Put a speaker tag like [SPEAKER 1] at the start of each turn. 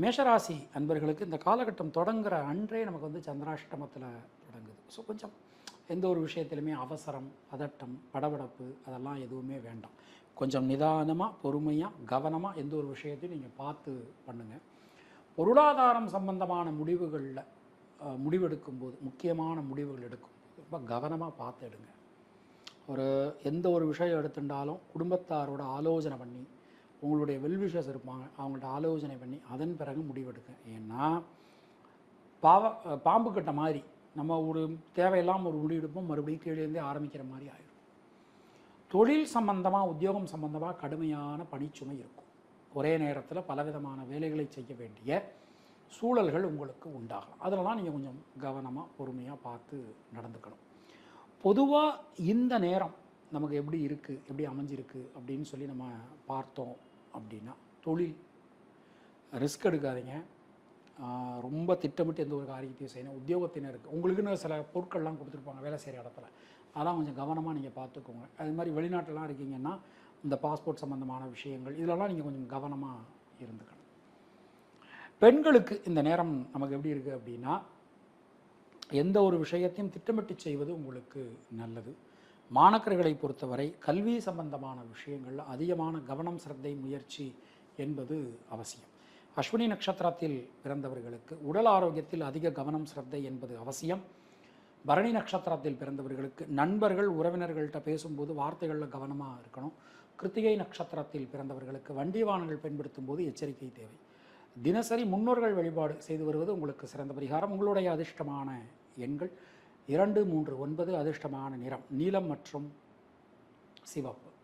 [SPEAKER 1] மேஷராசி அன்பர்களுக்கு இந்த காலகட்டம் தொடங்குகிற அன்றே நமக்கு சந்திராஷ்டமத்தில் தொடங்குது. ஸோ கொஞ்சம் எந்த ஒரு விஷயத்திலுமே அவசரம், பதட்டம், படபடப்பு அதெல்லாம் எதுவுமே வேண்டாம். கொஞ்சம் நிதானமாக, பொறுமையாக, கவனமாக எந்த ஒரு விஷயத்தையும் நீங்கள் பார்த்து பண்ணுங்கள். பொருளாதாரம் சம்பந்தமான முடிவுகளில் முடிவெடுக்கும்போது, முக்கியமான முடிவுகள் எடுக்கும்போது ரொம்ப கவனமாக பார்த்து எடுங்க. எந்த ஒரு விஷயம் எடுத்துட்டாலும் குடும்பத்தாரோட ஆலோசனை பண்ணி, உங்களுடைய வெல்விஷர்ஸ் இருப்பாங்க, அவங்கள்ட்ட ஆலோசனை பண்ணி அதன் பிறகு முடிவெடுங்க. ஏன்னா பாம்பு கட்ட மாதிரி நம்ம ஒரு தேவையில்லாமல் ஒரு முடிவெடுப்போம், மறுபடியும் கீழேருந்தே ஆரம்பிக்கிற மாதிரி ஆயிடும். தொழில் சம்பந்தமாக, உத்தியோகம் சம்பந்தமாக கடுமையான பணிச்சுமை இருக்கும். ஒரே நேரத்தில் பலவிதமான வேலைகளை செய்ய வேண்டிய சூழல்கள் உங்களுக்கு உண்டாகலாம். அதெல்லாம் நீங்கள் கொஞ்சம் கவனமாக, பொறுமையாக பார்த்து நடந்துக்கணும். பொதுவாக இந்த நேரம் நமக்கு எப்படி இருக்குது, எப்படி அமைஞ்சிருக்கு அப்படின்னு சொல்லி நம்ம பார்த்தோம் அப்படின்னா, தொழில் ரிஸ்க் எடுக்காதீங்க. ரொம்ப திட்டமிட்டு எந்த ஒரு காரியத்தையும் செய்யணும். உத்தியோகத்தினருக்கு உங்களுக்குன்னு சில பொருட்கள்லாம் கொடுத்துருப்பாங்க வேலை செய்கிற இடத்துல, அதெல்லாம் கொஞ்சம் கவனமாக நீங்கள் பார்த்துக்கோங்க. அது மாதிரி வெளிநாட்டிலலாம் இருக்கீங்கன்னா இந்த பாஸ்போர்ட் சம்மந்தமான விஷயங்கள் இதிலெல்லாம் நீங்கள் கொஞ்சம் கவனமாக இருந்துக்கணும். பெண்களுக்கு இந்த நேரம் நமக்கு எப்படி இருக்குது அப்படின்னா, எந்த ஒரு விஷயத்தையும் திட்டமிட்டு செய்வது உங்களுக்கு நல்லது. மாணக்கர்களை பொறுத்தவரை கல்வி சம்பந்தமான விஷயங்களில் அதிகமான கவனம், சிரத்தை, முயற்சி என்பது அவசியம். அஸ்வினி நட்சத்திரத்தில் பிறந்தவர்களுக்கு உடல் ஆரோக்கியத்தில் அதிக கவனம், சிரத்தை என்பது அவசியம். பரணி நட்சத்திரத்தில் பிறந்தவர்களுக்கு நண்பர்கள், உறவினர்கள்ட்ட பேசும்போது வார்த்தைகளில் கவனமாக இருக்கணும். கிருத்திகை நட்சத்திரத்தில் பிறந்தவர்களுக்கு வண்டி வாகனங்கள் பயன்படுத்தும் போது எச்சரிக்கை தேவை. தினசரி முன்னோர்கள் வழிபாடு செய்து வருவது உங்களுக்கு சிறந்த பரிகாரம். உங்களுடைய அதிர்ஷ்டமான எண்கள் 2, 3, 9. அதிர்ஷ்டமான நிறம் நீலம் மற்றும் சிவப்பு.